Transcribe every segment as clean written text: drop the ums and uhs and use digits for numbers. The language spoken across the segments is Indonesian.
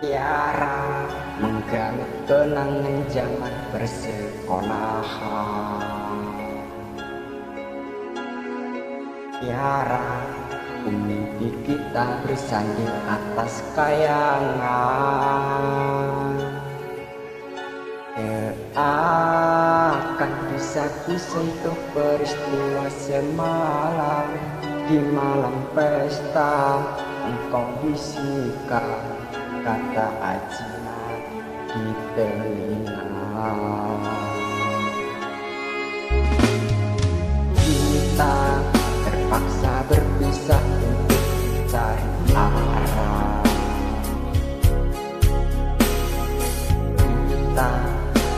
Tiara menggali kenangan zaman persekolahan. Tiara mimpi kita bersanding atas kayangan. Akan bisa kusentuh peristiwa semalam. Di malam pesta engkau bisikan kata ajian di telinga. Kita terpaksa berpisah untuk mencari arah. Kita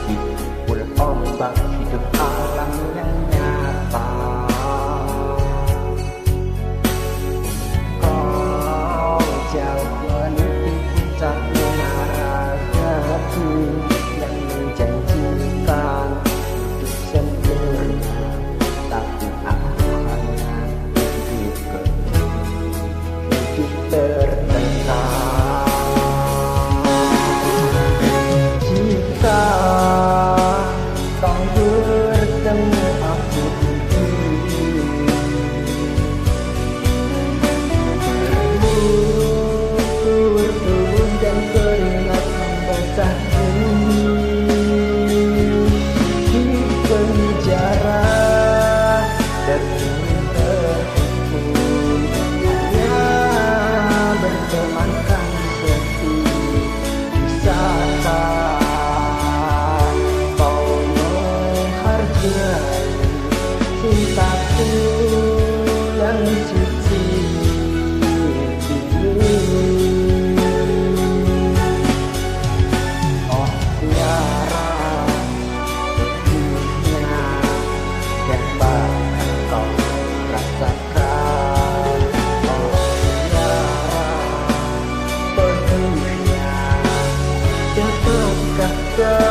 dipukul ombak hidup alam yang nyata. Kau jauh meniti puncak menara hati yang menjanjikan hidup sempurna, tapi aku hanya hidup tertekan. Jika kau bertemu aku berlutur dan keringat membasah di penjara terkurung terhimpun hanya bertemankan sepi. Bisakah kau menghargai cintaku yang suci ini? Oh Tiara, pedihnya dapat kau rasakan. Oh Tiara, pedihnya dapatkah kau